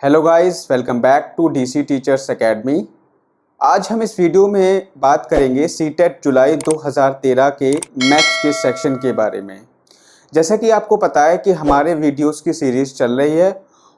Hello guys, welcome back to DC teachers academy. आज हम इस वीडियो में बात करेंगे सीटेट जुलाई 2013 के मैथ्स के सेक्शन के बारे में। जैसा कि आपको पता है कि हमारे वीडियोस की सीरीज़ चल रही है।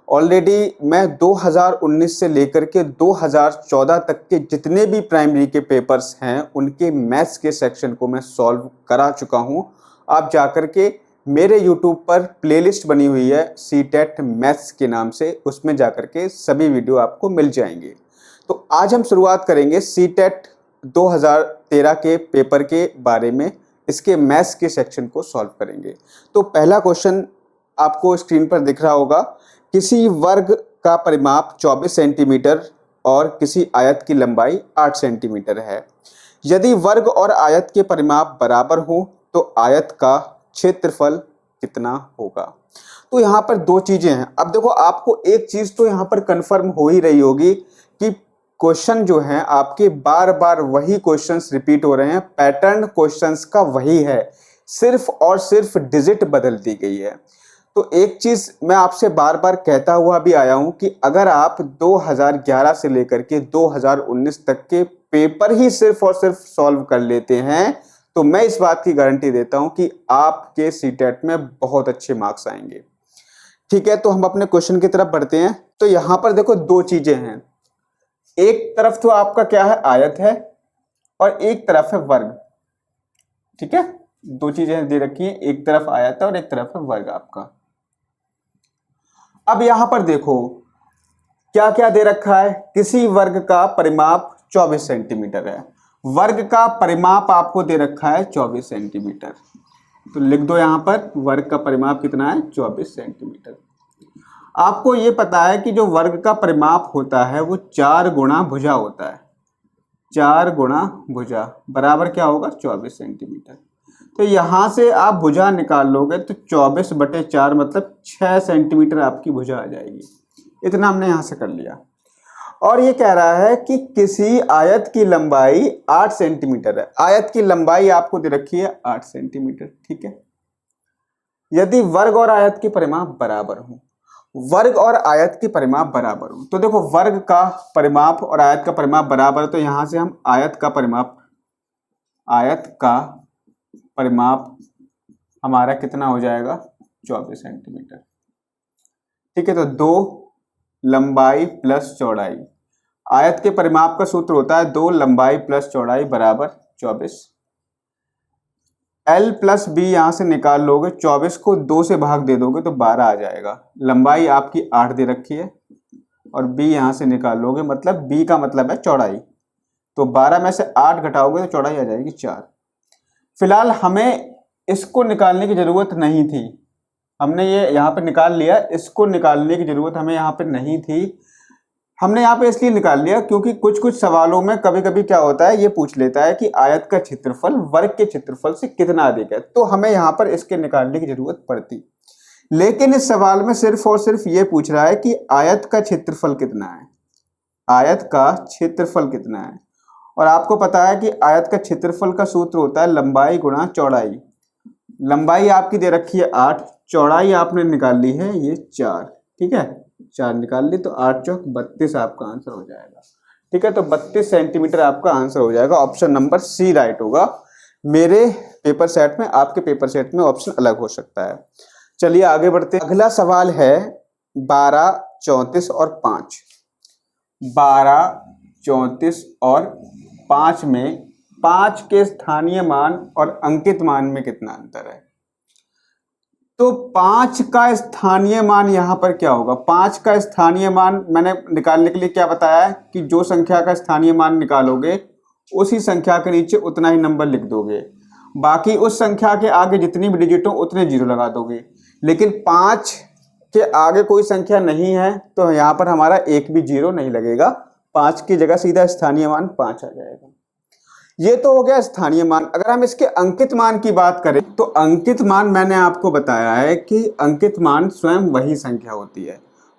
ऑलरेडी मैं 2019 से लेकर के 2014 तक के जितने भी प्राइमरी के पेपर्स हैं उनके मैथ्स के सेक्शन को मैं सॉल्व करा चुका हूं। आप जाकर के मेरे YouTube पर प्लेलिस्ट बनी हुई है सीटेट मैथ्स के नाम से, उसमें जाकर के सभी वीडियो आपको मिल जाएंगे। तो आज हम शुरुआत करेंगे सीटेट 2013 के पेपर के बारे में, इसके मैथ्स के सेक्शन को सॉल्व करेंगे। तो पहला क्वेश्चन आपको स्क्रीन पर दिख रहा होगा। किसी वर्ग का परिमाप 24 सेंटीमीटर और किसी आयत की लंबाई 8 सेंटीमीटर है। यदि वर्ग और आयत के परिमाप बराबर हो तो आयत का क्षेत्रफल कितना होगा। तो यहाँ पर दो चीजें हैं। अब देखो, आपको एक चीज तो यहाँ पर कंफर्म हो ही रही होगी कि क्वेश्चन जो है आपके बार बार वही क्वेश्चंस रिपीट हो रहे हैं। पैटर्न क्वेश्चंस का वही है, सिर्फ और सिर्फ डिजिट बदल दी गई है। तो एक चीज मैं आपसे बार बार कहता हुआ भी आया हूं कि अगर आप 2011 से लेकर के 2019 तक के पेपर ही सिर्फ और सिर्फ सॉल्व कर लेते हैं तो मैं इस बात की गारंटी देता हूं कि आपके सीटेट में बहुत अच्छे मार्क्स आएंगे। ठीक है, तो हम अपने क्वेश्चन की तरफ बढ़ते हैं। तो यहां पर देखो, दो चीजें हैं। एक तरफ तो आपका क्या है, आयत है, और एक तरफ है वर्ग। ठीक है, दो चीजें दे रखी हैं, एक तरफ आयत है और एक तरफ है वर्ग आपका। अब यहां पर देखो क्या क्या दे रखा है। किसी वर्ग का परिमाप 24 सेंटीमीटर है। वर्ग का परिमाप आपको दे रखा है 24 सेंटीमीटर। तो लिख दो यहां पर, वर्ग का परिमाप कितना है, 24 सेंटीमीटर। आपको ये पता है कि जो वर्ग का परिमाप होता है वो 4 गुणा भुजा होता है। 4 गुणा भुजा बराबर क्या होगा, 24 सेंटीमीटर। तो यहां से आप भुजा निकाल लोगे तो 24/4 मतलब 6 सेंटीमीटर आपकी भुजा आ जाएगी। इतना हमने यहां से कर लिया। और ये कह रहा है कि किसी आयत की लंबाई 8 सेंटीमीटर है। आयत की लंबाई आपको दे रखी है 8 सेंटीमीटर। ठीक है, यदि वर्ग और आयत के परिमाप बराबर हो, वर्ग और आयत के परिमाप बराबर हो, तो देखो वर्ग का परिमाप और आयत का परिमाप बराबर है, तो यहां से हम आयत का परिमाप हमारा कितना हो जाएगा, 24 सेंटीमीटर। ठीक है, तो 2 लंबाई प्लस चौड़ाई। आयत के परिमाप का सूत्र होता है 2 लंबाई प्लस चौड़ाई बराबर 24। L प्लस बी यहां से निकाल लोगे, 24 को 2 से भाग दे दोगे तो 12 आ जाएगा। लंबाई आपकी 8 दे रखी है और b यहां से निकाल लोगे, मतलब b का मतलब है चौड़ाई। तो 12 में से 8 घटाओगे तो चौड़ाई आ जाएगी 4। फिलहाल हमें इसको निकालने की जरूरत नहीं थी, हमने ये यहाँ पर निकाल लिया। इसको निकालने की जरूरत हमें यहाँ पे नहीं थी। हमने यहाँ पे इसलिए निकाल लिया क्योंकि कुछ कुछ सवालों में कभी कभी क्या होता है, ये पूछ लेता है कि आयत का क्षेत्रफल वर्ग के क्षेत्रफल से कितना अधिक है, तो हमें यहाँ पर इसके निकालने की जरूरत पड़ती। लेकिन इस सवाल में सिर्फ और सिर्फ ये पूछ रहा है कि आयत का क्षेत्रफल कितना है। आयत का क्षेत्रफल कितना है, और आपको पता है कि आयत का क्षेत्रफल का सूत्र होता है लंबाई गुणा चौड़ाई। लंबाई आपकी दे रखी है 8, चौड़ाई आपने निकाल ली है ये 4। ठीक है, 4 निकाल ली तो 8 चौक 32 आपका आंसर हो जाएगा। ठीक है, तो 32 सेंटीमीटर आपका आंसर हो जाएगा। ऑप्शन नंबर सी राइट होगा। मेरे पेपर सेट में, आपके पेपर सेट में ऑप्शन अलग हो सकता है। चलिए आगे बढ़ते हैं। अगला सवाल है 12, 34 और 5। 12, 34 और 5 में 5 के स्थानीय मान और अंकित मान में कितना अंतर है। तो 5 का स्थानीय मान यहां पर क्या होगा। 5 का स्थानीय मान मैंने निकालने के लिए क्या बताया कि जो संख्या का स्थानीय मान निकालोगे उसी संख्या के नीचे उतना ही नंबर लिख दोगे, बाकी उस संख्या के आगे जितनी भी डिजिट हो उतने 0 लगा दोगे। लेकिन 5 के आगे कोई संख्या नहीं है तो यहां पर हमारा एक भी 0 नहीं लगेगा। 5 की जगह सीधा स्थानीय मान 5 आ जाएगा। ये तो हो गया स्थानीय मान। अगर हम इसके अंकित मान की बात करें तो अंकित मान मैंने आपको बताया है कि अंकित मान स्वयं वही संख्या होती है।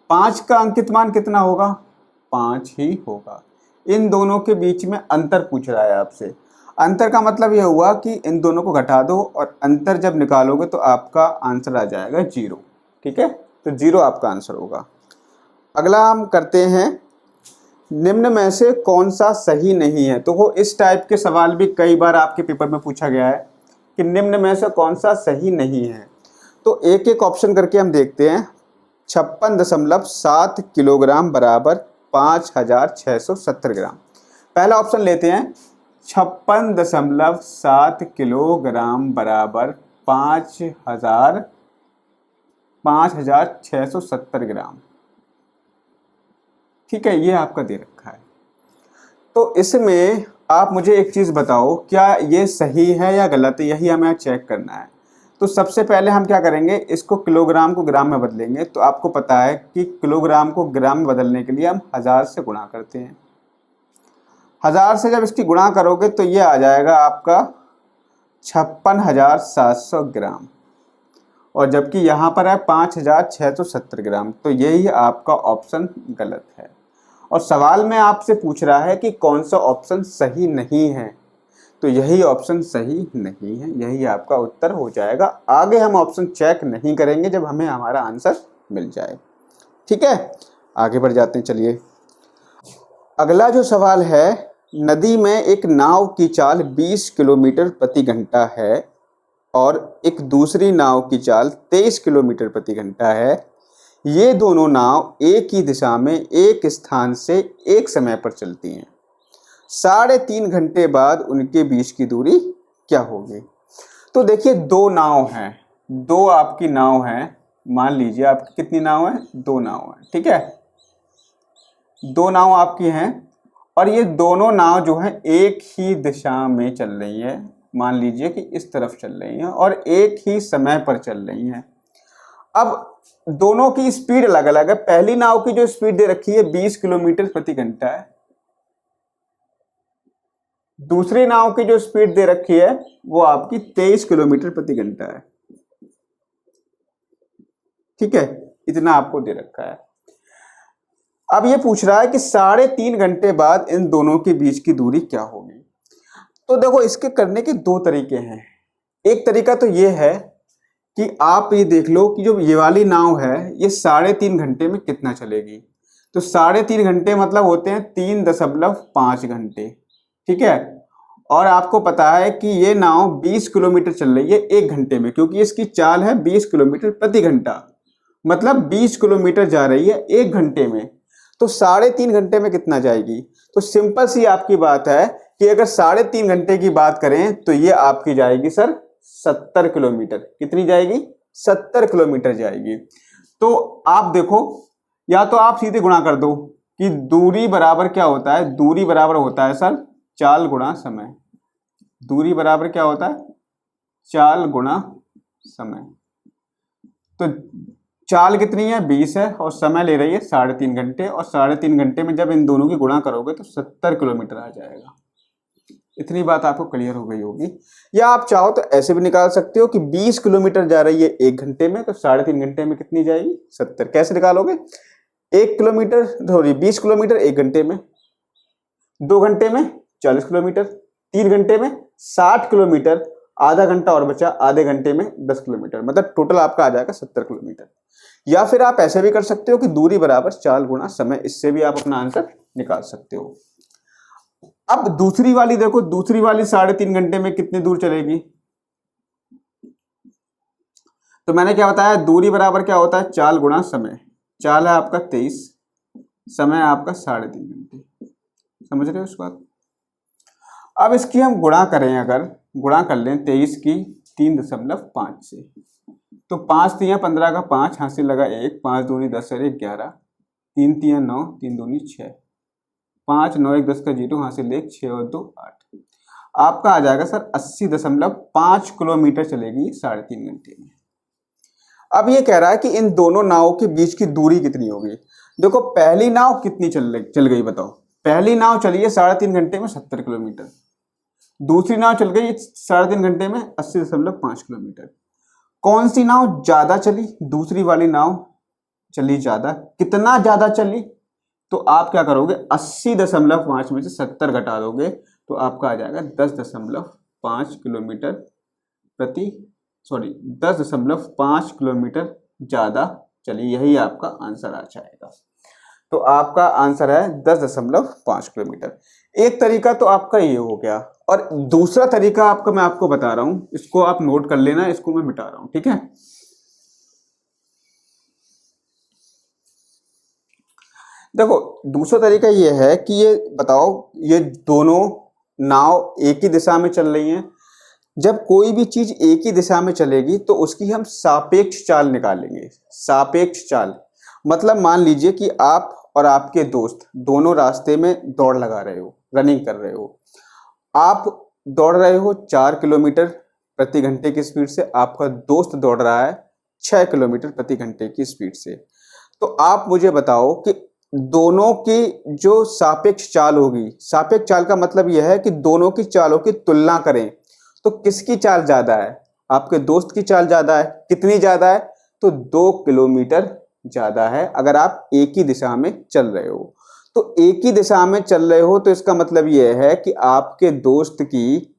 5 का अंकित मान कितना होगा, 5 ही होगा। इन दोनों के बीच में अंतर पूछ रहा है आपसे। अंतर का मतलब यह हुआ कि इन दोनों को घटा दो और अंतर जब निकालोगे तो आपका आंसर आ जाएगा 0। ठीक है, तो 0 आपका आंसर होगा। अगला हम करते हैं, निम्न में से कौन सा सही नहीं है। तो वो इस टाइप के सवाल भी कई बार आपके पेपर में पूछा गया है कि निम्न में से कौन सा सही नहीं है। तो एक एक ऑप्शन करके हम देखते हैं। 56.7 किलोग्राम बराबर 5,670 ग्राम। पहला ऑप्शन लेते हैं, 56.7 किलोग्राम बराबर 5,670 ग्राम। ठीक है, ये आपका दे रखा है। तो इसमें आप मुझे एक चीज़ बताओ, क्या ये सही है या गलत है, यही हमें चेक करना है। तो सबसे पहले हम क्या करेंगे, इसको किलोग्राम को ग्राम में बदलेंगे। तो आपको पता है कि किलोग्राम को ग्राम में बदलने के लिए हम 1000 से गुणा करते हैं। 1000 से जब इसकी गुणा करोगे तो ये आ जाएगा आपका 56,700 ग्राम, और जबकि यहाँ पर है 5,670 ग्राम। तो यही आपका ऑप्शन गलत है। और सवाल में आपसे पूछ रहा है कि कौन सा ऑप्शन सही नहीं है, तो यही ऑप्शन सही नहीं है, यही आपका उत्तर हो जाएगा। आगे हम ऑप्शन चेक नहीं करेंगे जब हमें हमारा आंसर मिल जाए। ठीक है, आगे बढ़ जाते हैं। चलिए, अगला जो सवाल है, नदी में एक नाव की चाल 20 किलोमीटर प्रति घंटा है और एक दूसरी नाव की चाल 23 किलोमीटर प्रति घंटा है। ये दोनों नाव एक ही दिशा में एक स्थान से एक समय पर चलती हैं। 3.5 घंटे बाद उनके बीच की दूरी क्या होगी। तो देखिए, दो नाव हैं, दो आपकी नाव हैं। मान लीजिए आपकी कितनी नाव है, दो नाव है। ठीक है, दो नाव आपकी हैं और ये दोनों नाव जो है एक ही दिशा में चल रही है। मान लीजिए कि इस तरफ चल रही हैं और एक ही समय पर चल रही हैं। अब दोनों की स्पीड अलग अलग है। पहली नाव की जो स्पीड दे रखी है 20 किलोमीटर प्रति घंटा है, दूसरी नाव की जो स्पीड दे रखी है वो आपकी 23 किलोमीटर प्रति घंटा है। ठीक है, इतना आपको दे रखा है। अब ये पूछ रहा है कि 3.5 घंटे बाद इन दोनों के बीच की दूरी क्या होगी। तो देखो, इसके करने के दो तरीके हैं। एक तरीका तो ये है कि आप ये देख लो कि जो ये वाली नाव है ये 3.5 घंटे में कितना चलेगी। तो 3.5 घंटे मतलब होते हैं 3.5 घंटे। ठीक है, और आपको पता है कि ये नाव 20 किलोमीटर चल रही है एक घंटे में, क्योंकि इसकी चाल है 20 किलोमीटर प्रति घंटा, मतलब 20 किलोमीटर जा रही है एक घंटे में। तो 3.5 घंटे में कितना जाएगी। तो सिंपल सी आपकी बात है कि अगर 3.5 घंटे की बात करें तो ये आपकी जाएगी सर 70 किलोमीटर। कितनी जाएगी, 70 किलोमीटर जाएगी। तो आप देखो, या तो आप सीधे गुणा कर दो कि दूरी बराबर क्या होता है, दूरी बराबर होता है सर चाल गुणा समय। दूरी बराबर क्या होता है, चाल गुणा समय। तो चाल कितनी है, 20 है, और समय ले रही है 3.5 घंटे, और 3.5 घंटे में जब इन दोनों की गुणा करोगे तो 70 किलोमीटर आ जाएगा। इतनी बात आपको क्लियर हो गई होगी। या आप चाहो तो ऐसे भी निकाल सकते हो कि 20 किलोमीटर जा रही है एक घंटे में, तो 3.5 घंटे में कितनी जाएगी, 70। कैसे निकालोगे, 20 किलोमीटर एक घंटे में, 2 घंटे में 40 किलोमीटर, 3 घंटे में 60 किलोमीटर, आधा घंटा और बचा, आधे घंटे में 10 किलोमीटर, मतलब टोटल आपका आ जाएगा 70 किलोमीटर। या फिर आप ऐसे भी कर सकते हो कि दूरी बराबर चाल गुणा समय, इससे भी आप अपना आंसर निकाल सकते हो। अब दूसरी वाली देखो, दूसरी वाली 3.5 घंटे में कितनी दूर चलेगी। तो मैंने क्या बताया, दूरी बराबर क्या होता है, चाल गुणा समय। चाल है आपका 23, समय आपका 3.5 घंटे। समझ रहे हो इस बात। अब इसकी हम गुणा करें, अगर गुणा कर लें 23 की 3.5 से, तो 5 3 15 का 5 हासिल लगा 1, 5 दूनी 10 और 1 11, 3 3 9, 3 दूनी 6, 5 9 1 10 का 0 हासिल 1, 6 और 2 8। आपका आ जाएगा सर 80.5 किलोमीटर चलेगी 3.5 घंटे में। अब ये कह रहा है कि इन दोनों नावों के बीच की दूरी कितनी होगी। देखो, पहली नाव कितनी चल गई बताओ। पहली नाव चली है 3.5 घंटे में 70 किलोमीटर, दूसरी नाव चल गई 3.5 घंटे में 80.5 किलोमीटर। कौन सी नाव ज्यादा चली, दूसरी वाली नाव चली ज्यादा। कितना ज्यादा चली, तो आप क्या करोगे, 80.5 में से 70 घटा दोगे तो आपका आ जाएगा 10.5 किलोमीटर 10.5 किलोमीटर ज्यादा चली। यही आपका आंसर आ जाएगा। तो आपका आंसर है 10.5 किलोमीटर। एक तरीका तो आपका ये हो गया, और दूसरा तरीका आपका मैं आपको बता रहा हूं, इसको आप नोट कर लेना, इसको मैं मिटा रहा हूं, ठीक है। देखो दूसरा तरीका ये है कि ये बताओ, ये दोनों नाव एक ही दिशा में चल रही हैं। जब कोई भी चीज एक ही दिशा में चलेगी तो उसकी हम सापेक्ष चाल निकालेंगे। सापेक्ष चाल मतलब मान लीजिए कि आप और आपके दोस्त दोनों रास्ते में दौड़ लगा रहे हो, रनिंग कर रहे हो। आप दौड़ रहे हो 4 किलोमीटर प्रति घंटे की स्पीड से, आपका दोस्त दौड़ रहा है 6 किलोमीटर प्रति घंटे की स्पीड से। तो आप मुझे बताओ कि दोनों की जो सापेक्ष चाल होगी, सापेक्ष चाल का मतलब यह है कि दोनों की चालों की तुलना करें, तो किसकी चाल ज्यादा है? आपके दोस्त की चाल ज्यादा है। कितनी ज्यादा है? तो 2 किलोमीटर ज्यादा है, अगर आप एक ही दिशा में चल रहे हो। तो एक ही दिशा में चल रहे हो तो इसका मतलब यह है कि आपके दोस्त की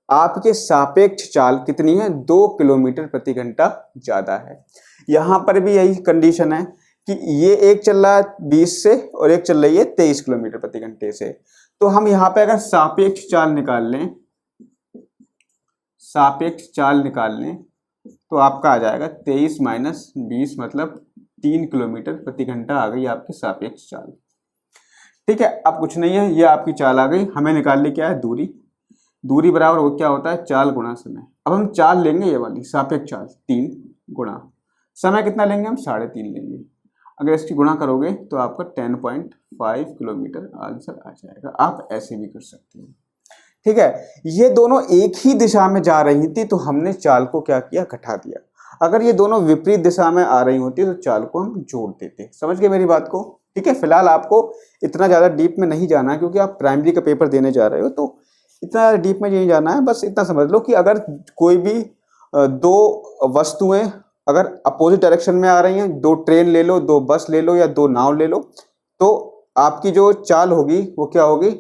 आपके सापेक्ष चाल कितनी है? 2 किलोमीटर प्रति घंटा ज्यादा है। यहां पर भी यही कंडीशन है कि ये एक चल रहा है 20 से और एक चल रही है 23 किलोमीटर प्रति घंटे से। तो हम यहाँ पे अगर सापेक्ष चाल निकाल लें, सापेक्ष चाल निकाल लें, तो आपका आ जाएगा 23 माइनस 20 मतलब 3 किलोमीटर प्रति घंटा आ गई आपकी सापेक्ष चाल। ठीक है, अब कुछ नहीं है, ये आपकी चाल आ गई। हमें निकालनी क्या है? दूरी। दूरी बराबर वो क्या होता है? चाल गुणा समय। अब हम चाल लेंगे, ये वाली सापेक्ष चाल, 3 गुणा समय कितना लेंगे? हम 3.5 लेंगे। अगर इसकी गुणा करोगे तो आपका 10.5 किलोमीटर आंसर आ जाएगा। आप ऐसे भी कर सकते हो। ठीक है, ये दोनों एक ही दिशा में जा रही थी तो हमने चाल को क्या किया? घटा दिया। अगर ये दोनों विपरीत दिशा में आ रही होती तो चाल को हम जोड़ देते। समझ गए मेरी बात को? ठीक है, फिलहाल आपको इतना ज्यादा डीप में नहीं जाना है क्योंकि आप प्राइमरी का पेपर देने जा रहे हो, तो इतना डीप में नहीं जाना है। बस इतना समझ लो कि अगर कोई भी दो वस्तुएं अगर अपोजिट डायरेक्शन में आ रही हैं, 2 ट्रेन ले लो, 2 बस ले लो या 2 नाव ले लो, तो आपकी जो चाल होगी वो क्या होगी?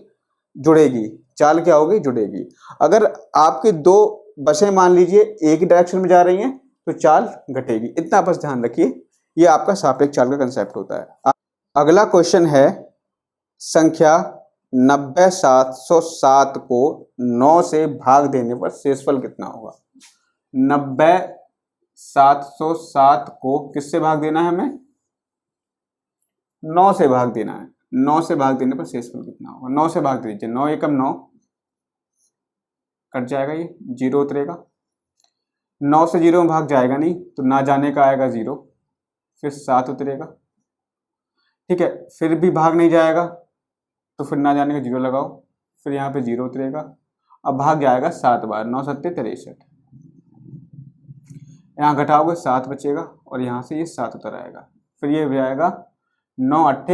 जुड़ेगी। चाल क्या होगी? जुड़ेगी। अगर आपकी 2 बसें मान लीजिए एक ही डायरेक्शन में जा रही हैं तो चाल घटेगी। इतना बस ध्यान रखिए, ये आपका सापेक्ष चाल का कंसेप्ट होता है। अगला क्वेश्चन है, संख्या 90,707 को 9 से भाग देने पर शेषफल कितना होगा? 90,707 को किससे भाग देना है हमें? 9 से भाग देना है। 9 से भाग देने पर शेषफल कितना होगा? 9 से भाग दीजिए, 9 एकम 9 कट जाएगा, ये 0 उतरेगा। 9 से 0 में भाग जाएगा नहीं तो ना जाने का आएगा 0, फिर 7 उतरेगा। ठीक है, फिर भी भाग नहीं जाएगा तो फिर ना जाने का 0 लगाओ, फिर यहाँ पे 0 उतरेगा। अब भाग जाएगा 7 बार, 9 7 63। यहाँ घटाओगे 7 बचेगा और यहाँ से ये 7 उतर आएगा, फिर ये हो जाएगा 9 8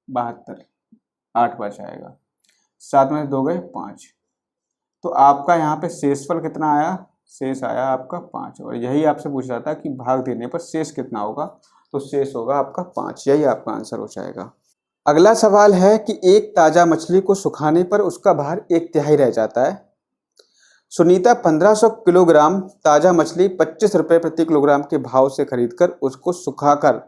72, 8 बच आएगा। 7 में 2 गए 5, तो आपका यहाँ पे शेषफल कितना आया? शेष आया आपका 5। और यही आपसे पूछ रहा था कि भाग देने पर शेष कितना होगा, तो शेष होगा आपका 5। यही आपका आंसर हो जाएगा। अगला सवाल है कि एक ताजा मछली को सुखाने पर उसका भार 1/3 रह जाता है। सुनीता 1500 किलोग्राम ताजा मछली 25 रुपए प्रति किलोग्राम के भाव से खरीदकर उसको सुखाकर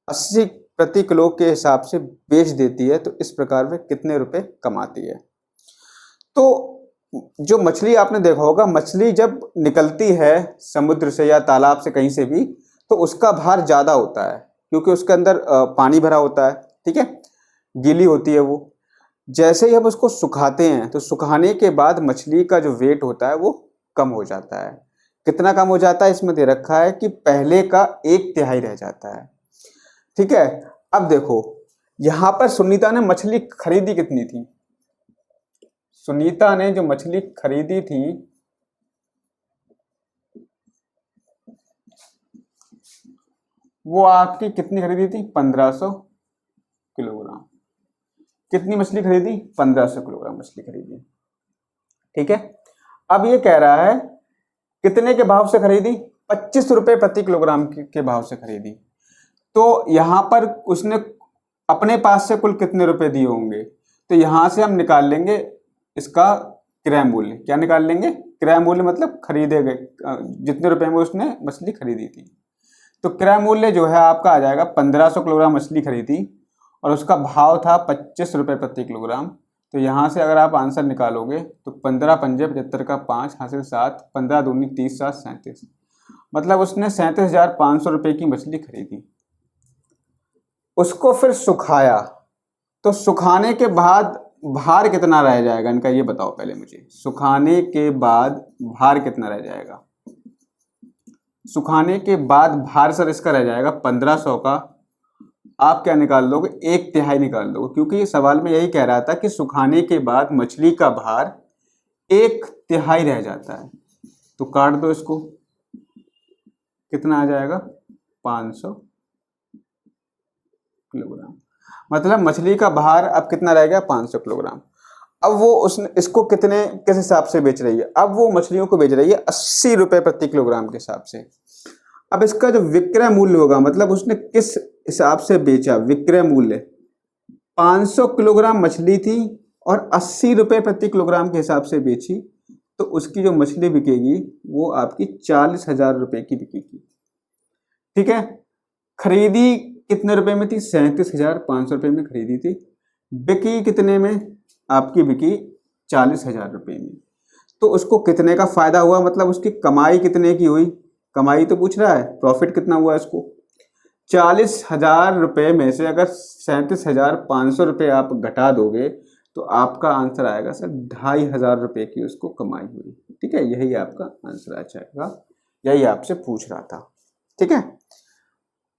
80 प्रति किलो के हिसाब से बेच देती है, तो इस प्रकार वे कितने रुपए कमाती है? तो जो मछली आपने देखा होगा, मछली जब निकलती है समुद्र से या तालाब से कहीं से भी, तो उसका भार ज्यादा होता है क्योंकि उसके अंदर पानी भरा होता है। ठीक है, गीली होती है वो। जैसे ही हम उसको सुखाते हैं तो सुखाने के बाद मछली का जो वेट होता है वो कम हो जाता है। कितना कम हो जाता है? इसमें दे रखा है कि पहले का 1/3 रह जाता है। ठीक है, अब देखो यहां पर सुनीता ने मछली खरीदी कितनी थी? सुनीता ने जो मछली खरीदी थी वो आपकी कितनी खरीदी थी? 1500 किलोग्राम। कितनी मछली खरीदी? 1500 किलोग्राम मछली खरीदी। ठीक है, अब ये कह रहा है कितने के भाव से खरीदी? 25 रुपए प्रति किलोग्राम के भाव से खरीदी। तो यहां पर उसने अपने पास से कुल कितने रुपए दिए होंगे? तो यहां से हम निकाल लेंगे इसका क्रय मूल्य। क्या निकाल लेंगे? क्रय मूल्य मतलब खरीदे गए जितने रुपए में उसने मछली खरीदी थी। तो क्रय मूल्य जो है आपका आ जाएगा, 1500 किलोग्राम मछली खरीदी और उसका भाव था 25 रुपये प्रति किलोग्राम। तो यहाँ से अगर आप आंसर निकालोगे तो 15 पंजे 75 का 5 हासिल 7, 15 दूनी 30 7 37, मतलब उसने 37,500 रुपये की मछली खरीदी। उसको फिर सुखाया, तो सुखाने के बाद भार कितना रह जाएगा इनका, ये बताओ पहले मुझे। सुखाने के बाद भार कितना रह जाएगा? सुखाने के बाद भार सर इसका रह जाएगा 1500 का, आप क्या निकाल लोगे? 1/3 निकाल लोगे, क्योंकि ये सवाल में यही कह रहा था कि सुखाने के बाद मछली का भार 1/3 रह जाता है। तो काट दो इसको, कितना आ जाएगा? 500 किलोग्राम। मतलब मछली का भार अब कितना रह गया? 500 किलोग्राम। अब वो उसने इसको किस हिसाब से बेच रही है? अब वो मछलियों को बेच रही है 80 रुपये प्रति किलोग्राम के हिसाब से। अब इसका जो विक्रय मूल्य होगा, मतलब उसने किस हिसाब से बेचा, विक्रय मूल्य 500 किलोग्राम मछली थी और 80 रुपये प्रति किलोग्राम के हिसाब से बेची, तो उसकी जो मछली बिकेगी वो आपकी 40,000 रुपये की बिकेगी। ठीक है। खरीदी कितने रुपए में थी? 37,500 रुपये में खरीदी थी। बिकी कितने में? आपकी बिकी 40,000 रुपये में। तो उसको कितने का फायदा हुआ, मतलब उसकी कमाई कितने की हुई? कमाई तो पूछ रहा है, प्रॉफिट कितना हुआ इसको? 40,000 रुपये में से अगर 37,500 रुपये आप घटा दोगे तो आपका आंसर आएगा सर 2,500 रुपये की उसको कमाई हुई। ठीक है, यही आपका आंसर आ जाएगा, यही आपसे पूछ रहा था। ठीक है,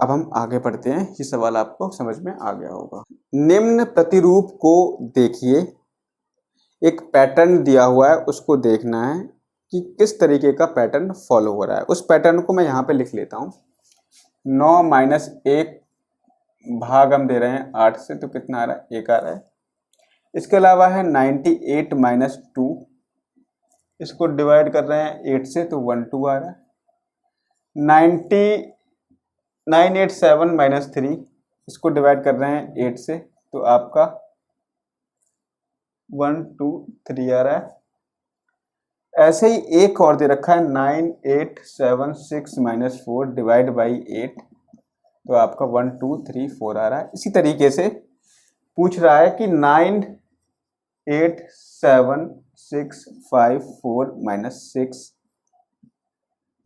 अब हम आगे बढ़ते हैं, ये सवाल आपको समझ में आ गया होगा। निम्न प्रतिरूप को देखिए, एक पैटर्न दिया हुआ है, उसको देखना है कि किस तरीके का पैटर्न फॉलो हो रहा है। उस पैटर्न को मैं यहाँ पे लिख लेता हूँ। 9 माइनस 1 भाग हम दे रहे हैं 8 से, तो कितना आ रहा है? 1 आ रहा है। इसके अलावा है 98 माइनस 2, इसको डिवाइड कर रहे हैं 8 से, तो 1 2 आ रहा है। 987 माइनस 3, इसको डिवाइड कर रहे हैं 8 से, तो आपका 1 2 3 आ रहा है। ऐसे ही एक और दे रखा है 9876 माइनस 4 डिवाइड बाई 8, तो आपका 1 2 3 4 आ रहा है। इसी तरीके से पूछ रहा है कि 98764 माइनस 6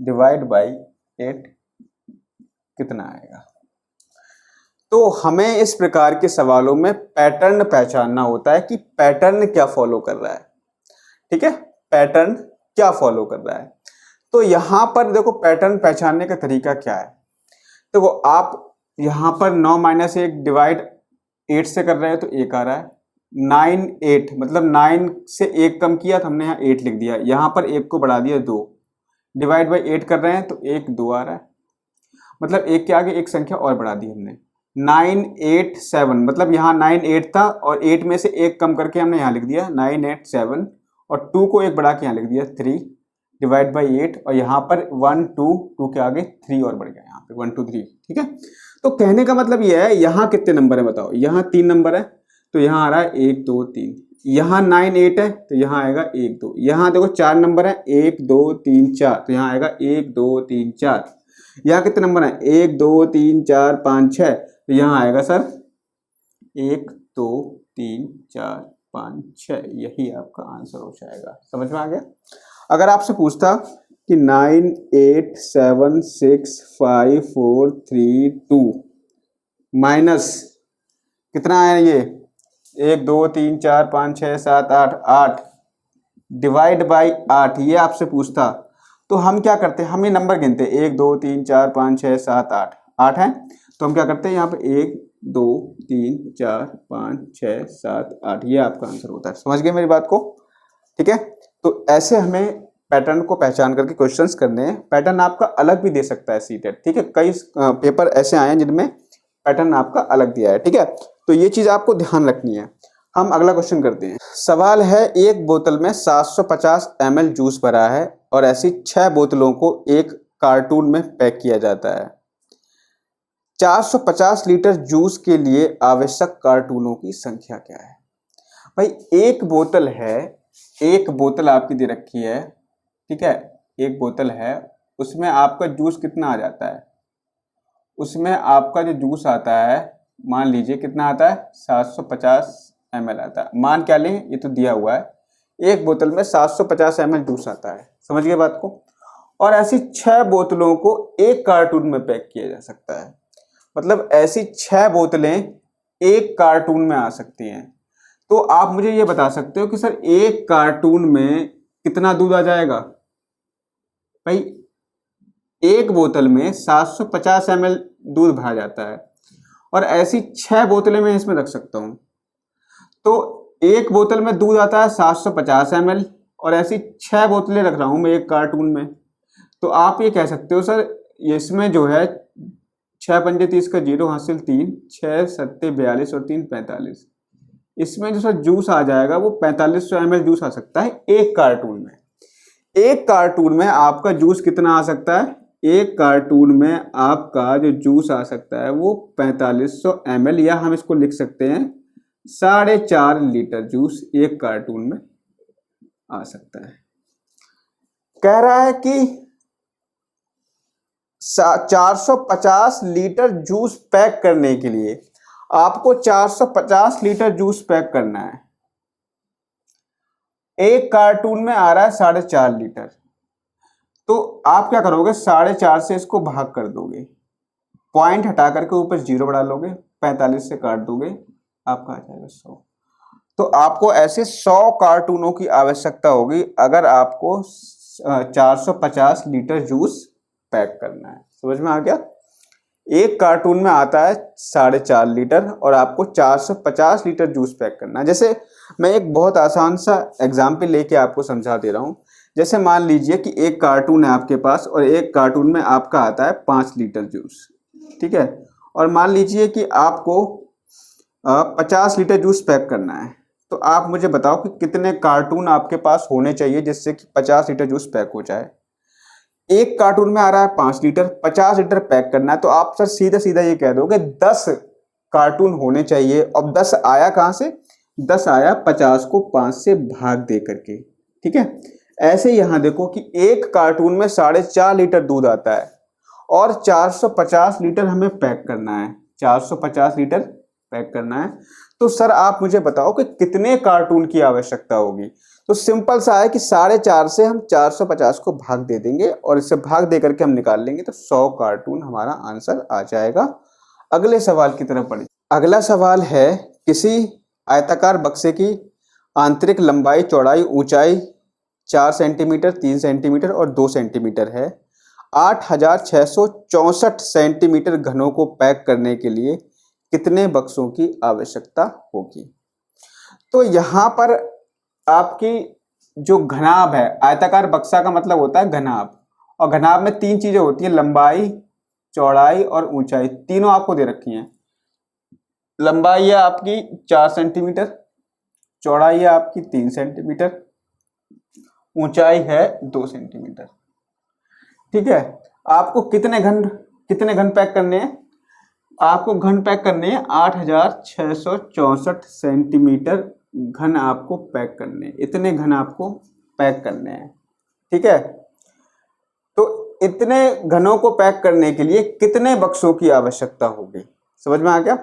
डिवाइड बाई 8 कितना आएगा। तो हमें इस प्रकार के सवालों में पैटर्न पहचानना होता है कि पैटर्न क्या फॉलो कर रहा है। ठीक है, पैटर्न क्या फॉलो कर रहा है। तो यहां पर देखो पैटर्न पहचानने का तरीका क्या है। देखो आप यहां पर 9 माइनस 1 डिवाइड 8 से कर रहे हैं, तो 1 आ रहा है। 9 8 मतलब 9 से 1 कम किया तो हमने यहाँ 8 लिख दिया, यहां पर 1 को बढ़ा दिया 2, डिवाइड बाई 8 कर रहे हैं, तो 1 2 आ रहा है। मतलब 1 के आगे एक संख्या और बढ़ा दी हमने। 987 मतलब यहाँ 9 8 था और 8 में से 1 कम करके हमने यहाँ लिख दिया 987, और 2 को 1 बढ़ा के यहाँ लिख दिया 3 डिवाइड बाई 8, और यहाँ पर 1 2 2 के आगे 3 और बढ़ गया, यहाँ पे 1 2 3। ठीक है, तो कहने का मतलब ये है, यहाँ कितने नंबर है बताओ? यहाँ 3 नंबर है, तो यहाँ आ रहा है 1 2 3। यहाँ 9 8 है, तो यहाँ आएगा 1 2। यहाँ देखो 4 नंबर है, 1 2 3 4, तो यहाँ आएगा 1 2 3 4। यहाँ कितने नंबर है? 1 2 3 4 5 6, तो यहाँ आएगा सर 1 2 3 4 5 6। यही आपका आंसर हो जाएगा। समझ में आ गया? अगर आपसे पूछता कि 9876543 माइनस कितना है ये 1 2 3 4 5 6 7 8 डिवाइड बाई 8, ये आपसे पूछता तो हम क्या करते हैं? हम ये नंबर गिनते 1 2 3 4 5 6 7 8 है, तो हम क्या करते हैं यहाँ पे 1 2 3 4 5 6 7 8, ये आपका आंसर होता है। समझ गए मेरी बात को? ठीक है, तो ऐसे हमें पैटर्न को पहचान करके क्वेश्चंस करने हैं। पैटर्न आपका अलग भी दे सकता है सीटेट। ठीक है, कई पेपर ऐसे आए हैं जिनमें पैटर्न आपका अलग दिया है। ठीक है, तो ये चीज आपको ध्यान रखनी है। हम अगला क्वेश्चन करते हैं। सवाल है, एक बोतल में 750 ml जूस भरा है और ऐसी 6 बोतलों को एक कार्टून में पैक किया जाता है। 450 लीटर जूस के लिए आवश्यक कार्टूनों की संख्या क्या है? भाई एक बोतल है, एक बोतल आपकी दे रखी है। ठीक है, एक बोतल है, उसमें आपका जूस कितना आ जाता है? उसमें आपका जो जूस आता है मान लीजिए कितना आता है, 750 ml आता है। मान क्या लें, ये तो दिया हुआ है, एक बोतल में 750 ml जूस आता है, समझ गए बात को। और ऐसी 6 बोतलों को एक कार्टून में पैक किया जा सकता है, मतलब ऐसी 6 बोतलें एक कार्टून में आ सकती हैं। तो आप मुझे ये बता सकते हो कि सर एक कार्टून में कितना दूध आ जाएगा। भाई एक बोतल में 750 ml दूध भरा जाता है और ऐसी 6 बोतलें मैं इसमें रख सकता हूं। तो एक बोतल में दूध आता है 750 ml और ऐसी 6 बोतलें रख रहा हूं मैं एक कार्टून में। तो आप ये कह सकते हो सर इसमें जो है 6 पंजे 30 का 0 हासिल 3, 6 सत्ते 42 और 3 45, इसमें जो सर जूस आ जाएगा वो 4500 ml जूस आ सकता है एक कार्टून में। एक कार्टून में आपका जूस कितना आ सकता है, एक कार्टून में आपका जो जूस आ सकता है वो 4500 ml, या हम इसको लिख सकते हैं 4.5 लीटर जूस एक कार्टून में आ सकता है। कह रहा है कि 450 लीटर जूस पैक करने के लिए आपको 450 लीटर जूस पैक करना है। एक कार्टून में आ रहा है 4.5 लीटर, तो आप क्या करोगे, 4.5 से इसको भाग कर दोगे, पॉइंट हटा करके ऊपर 0 बढ़ा लोगे, 45 से काट दोगे, आपका आ जाएगा 100। तो आपको ऐसे 100 कार्टूनों की आवश्यकता होगी अगर आपको 450 लीटर जूस पैक करना है। समझ में आ गया। एक कार्टून में आता है 4.5 लीटर और आपको 450 लीटर जूस पैक करना है। जैसे मैं एक बहुत आसान सा एग्जाम्पल लेके आपको समझा दे रहा हूं। जैसे मान लीजिए कि एक कार्टून है आपके पास और एक कार्टून में आपका आता है 5 लीटर जूस, ठीक है। और मान लीजिए कि आपको 50 लीटर जूस पैक करना है। तो आप मुझे बताओ कि कितने कार्टून आपके पास होने चाहिए जिससे कि 50 लीटर जूस पैक हो जाए। एक कार्टून में आ रहा है 5 लीटर, 50 लीटर पैक करना है, तो आप सर सीधा सीधा ये कह दोगे 10 कार्टून होने चाहिए। अब 10 आया कहां से, 10 आया 50 को 5 से भाग दे करके, ठीक है। ऐसे यहां देखो कि एक कार्टून में 4.5 लीटर दूध आता है और 450 लीटर हमें पैक करना है, 450 लीटर पैक करना है। तो सर आप मुझे बताओ कि कितने कार्टून की आवश्यकता होगी। तो सिंपल सा है कि 4.5 से हम 450 को भाग दे देंगे और इससे भाग दे करके हम निकाल लेंगे, तो 100 कार्टून हमारा आंसर आ जाएगा। अगले सवाल की तरफ बढ़े। अगला सवाल है, किसी आयताकार बक्से की आंतरिक लंबाई चौड़ाई ऊंचाई 4 सेंटीमीटर 3 सेंटीमीटर और 2 सेंटीमीटर है। 8664 सेंटीमीटर घनों को पैक करने के लिए कितने बक्सों की आवश्यकता होगी। तो यहां पर आपकी जो घनाभ है, आयताकार बक्सा का मतलब होता है घनाभ, और घनाभ में 3 चीजें होती हैं, लंबाई चौड़ाई और ऊंचाई। तीनों आपको दे रखी हैं। लंबाई है आपकी 4 सेंटीमीटर, चौड़ाई है आपकी 3 सेंटीमीटर, ऊंचाई है 2 सेंटीमीटर, ठीक है। आपको कितने घन पैक करने हैं, आपको घन पैक करने हैं 8664 सेंटीमीटर घन आपको पैक करने हैं। इतने घन आपको पैक करने हैं, ठीक है। तो इतने घनों को पैक करने के लिए कितने बक्सों की आवश्यकता होगी, समझ में आ गया।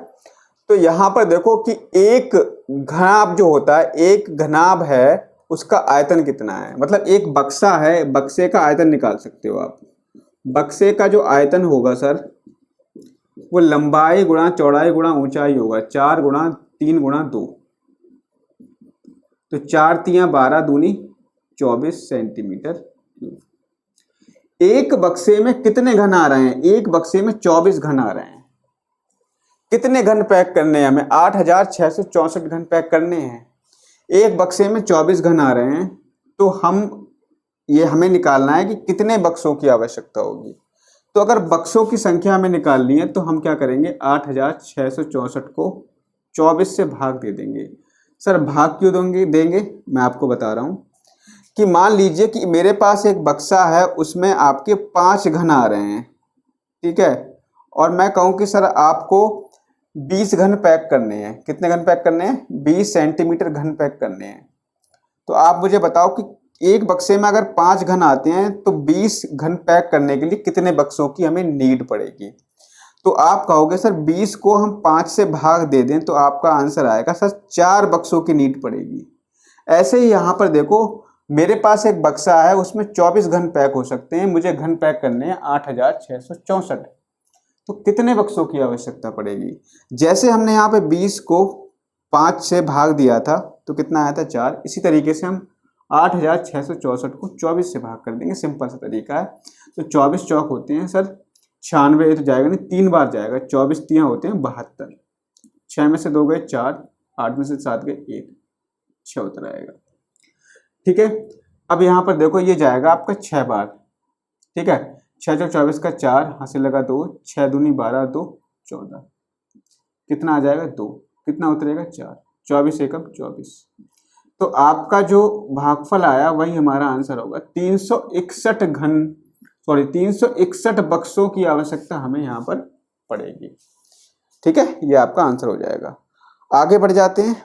तो यहां पर देखो कि एक घनाभ जो होता है, एक घनाभ है उसका आयतन कितना है, मतलब एक बक्सा है, बक्से का आयतन निकाल सकते हो आप। बक्से का जो आयतन होगा सर वो लंबाई गुणा चौड़ाई गुणा ऊंचाई होगा, 4 गुणा 3 गुणा 2, तो 4 तियां 12 दूनी 24 सेंटीमीटर क्यूब। एक बक्से में कितने घन आ रहे हैं, एक बक्से में 24 घन आ रहे हैं। कितने घन पैक करने हैं हमें, 8664 घन पैक करने हैं। एक बक्से में 24 घन आ रहे हैं, तो हमें निकालना है कि कितने बक्सों की आवश्यकता होगी। तो अगर बक्सों की संख्या हमें निकालनी है तो हम क्या करेंगे, 8664 को 24 से भाग दे देंगे। सर भाग क्यों देंगे, मैं आपको बता रहा हूं कि मान लीजिए कि मेरे पास एक बक्सा है, उसमें आपके 5 घन आ रहे हैं, ठीक है। और मैं कहूं कि सर आपको 20 घन पैक करने हैं। कितने घन पैक करने हैं, 20 सेंटीमीटर घन पैक करने हैं। तो आप मुझे बताओ कि एक बक्से में अगर 5 घन आते हैं तो 20 घन पैक करने के लिए कितने बक्सों की हमें नीड पड़ेगी। तो आप कहोगे सर 20 को हम 5 से भाग दे दें तो आपका आंसर आएगा सर 4 बक्सों की नीड पड़ेगी। ऐसे ही यहाँ पर देखो, मेरे पास एक बक्सा है, उसमें 24 घन पैक हो सकते हैं, मुझे घन पैक करने हैं 8664। तो कितने बक्सों की आवश्यकता पड़ेगी? जैसे हमने यहाँ पे 20 को 5 से भाग दिया था तो कितना आया था 4। इसी तरीके से हम 8664 को 24 से भाग कर देंगे, सिंपल सा तरीका है। तो 24 चौक होते हैं सर 96, तो जाएगा नहीं, 3 बार जाएगा। 24 3 होते हैं 72, 6 में से 2 गए 4, 8 में से 7 गए 1, 6 उत्तर आएगा। ठीक है, अब यहाँ पर देखो ये जाएगा आपका 6 बार। ठीक है, 6 चौक 24 का 4, हासिल लगा 2, 6 दूनी 12, 2 14, कितना आ जाएगा 2, कितना उतरेगा 4, 24 एकम 24। तो आपका जो भागफल आया वही हमारा आंसर होगा। 361 बक्सों की आवश्यकता हमें यहाँ पर पड़ेगी। ठीक है, ये आपका आंसर हो जाएगा। आगे बढ़ जाते हैं।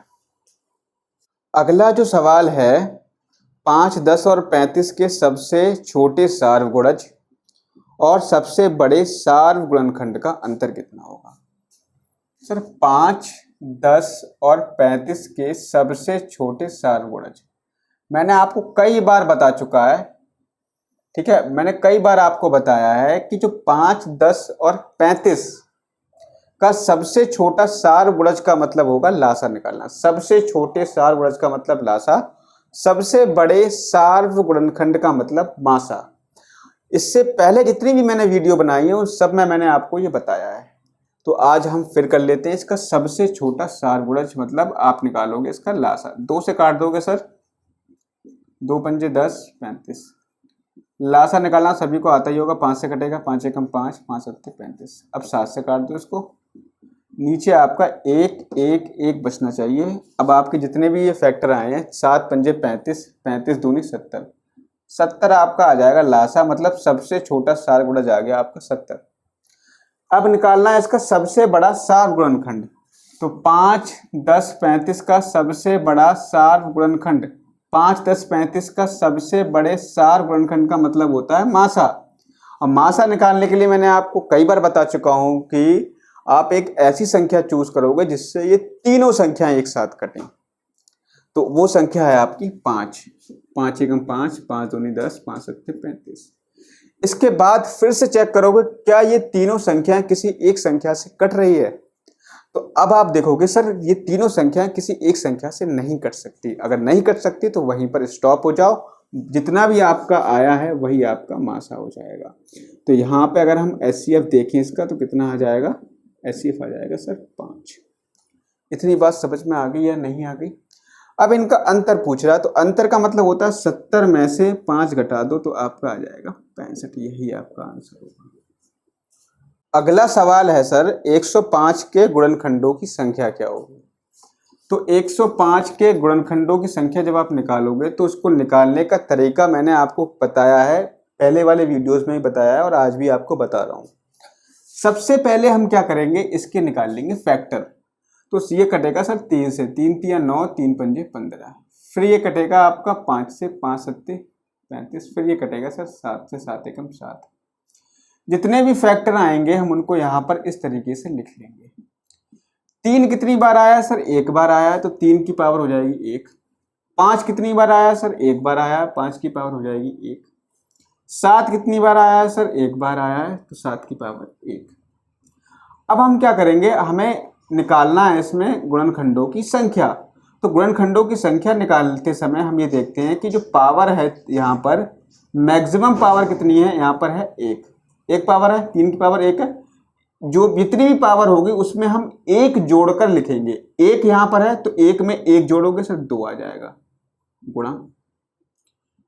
अगला जो सवाल है, 5, 10 और 35 के सबसे छोटे सार्वगुणज और सबसे बड़े सार्वगुणनखंड का अंतर कितना होगा? सर 5, 10 और 35 के सबसे छोटे सार्वगुणज मैंने आपको कई बार बता चुका है। ठीक है, मैंने कई बार आपको बताया है कि जो 5, 10 और 35 का सबसे छोटा सार्वगुणज का मतलब होगा लासा निकालना। सबसे छोटे सार्वगुणज का मतलब लासा, सबसे बड़े सार्वगुणनखंड का मतलब मासा। इससे पहले जितनी भी मैंने वीडियो बनाई है उन सब में मैंने आपको ये बताया है। तो आज हम फिर कर लेते हैं। इसका सबसे छोटा सार्वगुणज मतलब आप निकालोगे इसका लासा। 2 से काट दोगे सर, 2 पंजे 10, 35। लासा निकालना सभी को आता ही होगा, 5 से कटेगा, 5 एकम 5, 5 सत्ते 35। अब 7 से काट दो इसको, नीचे आपका 1 1 1 बचना चाहिए। अब आपके जितने भी ये फैक्टर आए हैं, 7 पंजे 35, 35 दूनी 70, 70 आपका आ जाएगा लासा, मतलब सबसे छोटा सार्वगुणज आ गया आपका 70। अब निकालना है इसका सबसे बड़ा सार्वगुणनखंड। तो 5, 10, 35 का सबसे बड़ा सार्वगुणनखंड, 5, 10, 35 का सबसे बड़े सार्वगुणनखंड का मतलब होता है मासा। और मासा निकालने के लिए मैंने आपको कई बार बता चुका हूं कि आप एक ऐसी संख्या चूज करोगे जिससे ये तीनों संख्याएं एक साथ कटें। तो वो संख्या है आपकी 5। 5 एकम 5, 5 दूनी 10, 5 सत्ते 35। इसके बाद फिर से चेक करोगे क्या ये तीनों संख्याएं किसी एक संख्या से कट रही है। तो अब आप देखोगे सर ये तीनों संख्याएं किसी एक संख्या से नहीं कट सकती। अगर नहीं कट सकती तो वहीं पर स्टॉप हो जाओ, जितना भी आपका आया है वही आपका मासा हो जाएगा। तो यहाँ पे अगर हम एचसीएफ देखें इसका तो कितना आ जाएगा, एचसीएफ आ जाएगा सर 5। इतनी बात समझ में आ गई या नहीं आ गई? अब इनका अंतर पूछ रहा है, तो अंतर का मतलब होता है 70 में से 5 घटा दो तो आपका आ जाएगा 65। यही आपका आंसर होगा। अगला सवाल है सर, 105 के गुणनखंडों की संख्या क्या होगी? तो 105 के गुणनखंडों की संख्या जब आप निकालोगे तो उसको निकालने का तरीका मैंने आपको बताया है, पहले वाले वीडियोस में ही बताया है और आज भी आपको बता रहा हूं। सबसे पहले हम क्या करेंगे, इसके निकाल लेंगे फैक्टर। तो ये कटेगा सर 3 से, 3 तिया 9, 3 पंजे 15। फिर ये कटेगा आपका 5 से, 5 सत्ते 35। फिर ये कटेगा सर 7 से, 7 एकम 7। जितने भी फैक्टर आएंगे हम उनको यहाँ पर इस तरीके से लिख लेंगे। 3 कितनी बार आया सर, 1 बार आया है तो 3 की पावर हो जाएगी 1। 5 कितनी बार आया सर, 1 बार आया है, 5 की पावर हो जाएगी 1। 7 कितनी बार आया है सर, 1 बार आया है तो 7 की पावर 1। अब हम क्या करेंगे, हमें निकालना है इसमें गुणनखंडों की संख्या। तो गुणनखंडों की संख्या निकालते समय हम ये देखते हैं कि जो पावर है यहाँ पर मैक्सिमम पावर कितनी है, यहाँ पर है 1 पावर है, 3 की पावर 1 है। जो जितनी भी पावर होगी उसमें हम 1 जोड़कर लिखेंगे। 1 यहाँ पर है तो 1 में 1 जोड़ोगे सर 2 आ जाएगा, गुणा।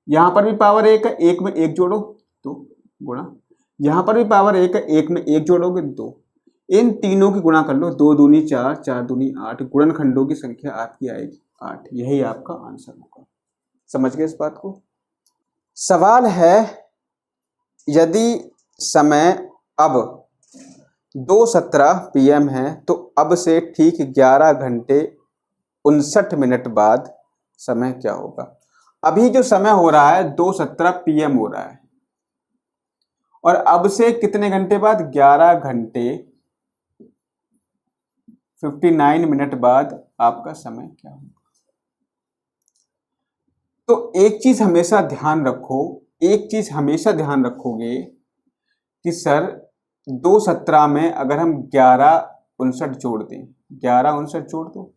यहाँ पर भी पावर 1 है, 1 में 1 जोड़ो तो गुणा। यहाँ पर भी पावर 1 है, 1 में 1 जोड़ोगे 2। इन तीनों की गुणा कर लो, 2 दूनी 4, 4 दूनी 8। गुणनखंडों की संख्या आपकी आएगी 8। यही आपका आंसर होगा। समझ गए इस बात को? सवाल है, यदि समय अब 2:17 PM है तो अब से ठीक 11 घंटे 59 मिनट बाद समय क्या होगा? अभी जो समय हो रहा है 2:17 PM हो रहा है और अब से कितने घंटे बाद, 11 घंटे 59 मिनट बाद आपका समय क्या होगा। तो एक चीज हमेशा ध्यान रखो, एक चीज हमेशा ध्यान रखोगे कि सर 2:17 में अगर हम 11:59 जोड़ दें, 11:59 जोड़ दो,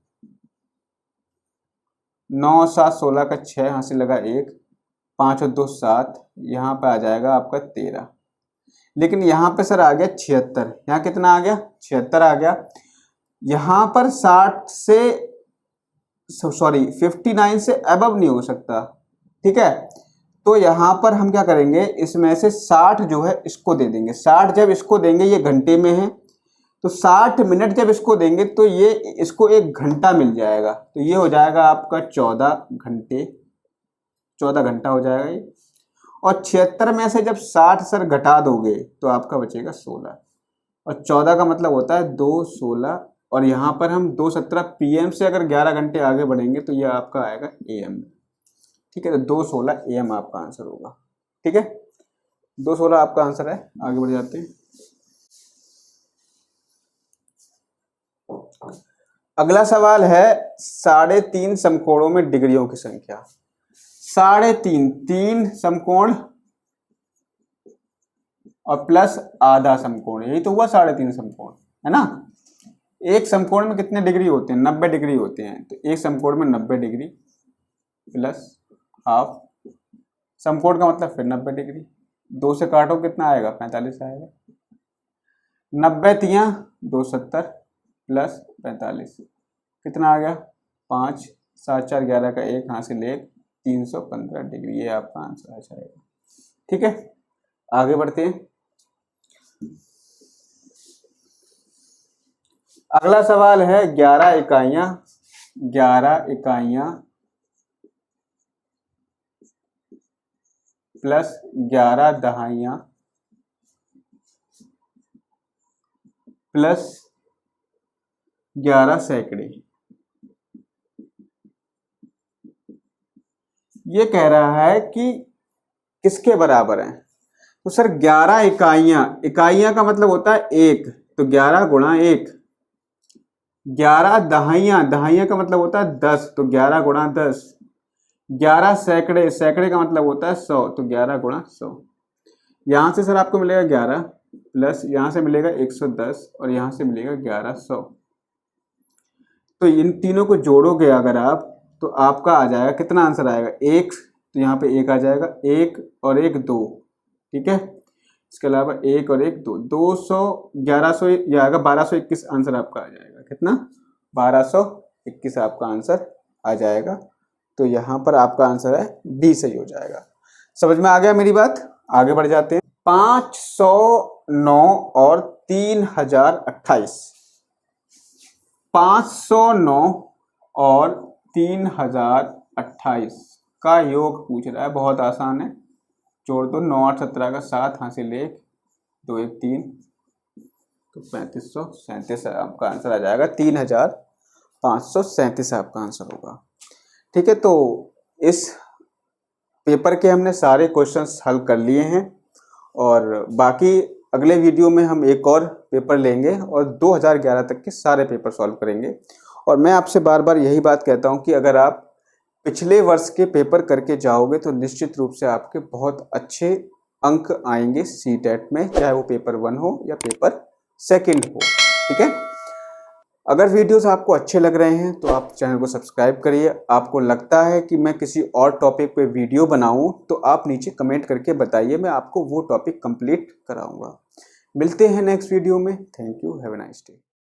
9 7 16 का 6 यहाँ से लगा 1, 5 और 2 7, यहाँ पे आ जाएगा आपका 13। लेकिन यहाँ पे सर आ गया 76, यहाँ कितना आ गया 76 आ गया। यहाँ पर 60 से 59 से अबव नहीं हो सकता, ठीक है। तो यहाँ पर हम क्या करेंगे, इसमें से 60 जो है इसको दे देंगे। 60 जब इसको देंगे, ये घंटे में है, तो 60 मिनट जब इसको देंगे तो ये इसको 1 घंटा मिल जाएगा। तो ये हो जाएगा आपका 14 घंटे, 14 घंटा हो जाएगा ये। और 76 में से जब 60 सर घटा दोगे तो आपका बचेगा 16, और 14 का मतलब होता है 2 16, और यहाँ पर हम 2:17 PM से अगर 11 घंटे आगे बढ़ेंगे तो ये आपका आएगा AM, ठीक है। तो 2:16 AM आपका आंसर होगा, ठीक है। 2:16 आपका आंसर है। आगे बढ़ जाते हैं। अगला सवाल है 3.5 समकोणों में डिग्रियों की संख्या। 3.5, 3 समकोण और प्लस आधा समकोण, यही तो हुआ 3.5 समकोण, है ना। एक समकोण में कितने डिग्री होते हैं, 90 डिग्री होते हैं। तो एक समकोण में 90 डिग्री प्लस हाफ, समकोण का मतलब फिर 90 डिग्री, 2 से काटो कितना आएगा 45 आएगा। 90 तियां 270 प्लस 45 कितना आ गया 5, 7 4 11 का 1 हासिल 1, 315 डिग्री, ये आपका आंसर आ जाएगा, ठीक है। आगे बढ़ते हैं। अगला सवाल है 11 इकाइयां, 11 इकाइयां प्लस 11 दहाइयां प्लस 11 सैकड़े। ये कह रहा है कि किसके बराबर है। तो सर 11 इकाइयां, इकाइयां का मतलब होता है 1, तो 11 गुणा 1। 11 दहाइयां, दहाइयां का मतलब होता है 10, तो 11 गुणा 10। 11 सैकड़े, सैकड़े का मतलब होता है 100, तो 11 गुणा 100। यहां से सर आपको मिलेगा 11 प्लस यहां से मिलेगा 110 और यहां से मिलेगा 1100। तो इन तीनों को जोड़ोगे अगर आप, तो आपका आ जाएगा कितना आंसर आएगा 1, तो यहाँ पे 1 आ जाएगा, 1 और 1 2, ठीक है। इसके अलावा 1 और 1 2, 200 1100 ये आएगा 1221 आंसर आपका आ जाएगा। कितना 1221 आपका आंसर आ जाएगा। तो यहाँ पर आपका आंसर है B सही हो जाएगा। समझ में आ गया मेरी बात। आगे बढ़ जाते हैं। 509 और 3028, 509 और 3028 का योग पूछ रहा है। बहुत आसान है, जोड़ दो, 9 8 17 का 7 हासिल 1, 2 1 3, तो 3537 आपका आंसर आ जाएगा। 3537 आपका आंसर होगा, ठीक है। तो इस पेपर के हमने सारे क्वेश्चंस हल कर लिए हैं और बाकी अगले वीडियो में हम एक और पेपर लेंगे और 2011 तक के सारे पेपर सॉल्व करेंगे। और मैं आपसे बार बार यही बात कहता हूं कि अगर आप पिछले वर्ष के पेपर करके जाओगे तो निश्चित रूप से आपके बहुत अच्छे अंक आएंगे सीटेट में, चाहे वो पेपर 1 हो या पेपर 2 हो, ठीक है। अगर वीडियोस आपको अच्छे लग रहे हैं तो आप चैनल को सब्सक्राइब करिए। आपको लगता है कि मैं किसी और टॉपिक पे वीडियो बनाऊं तो आप नीचे कमेंट करके बताइए, मैं आपको वो टॉपिक कंप्लीट कराऊंगा। मिलते हैं नेक्स्ट वीडियो में। Thank you, have a nice day.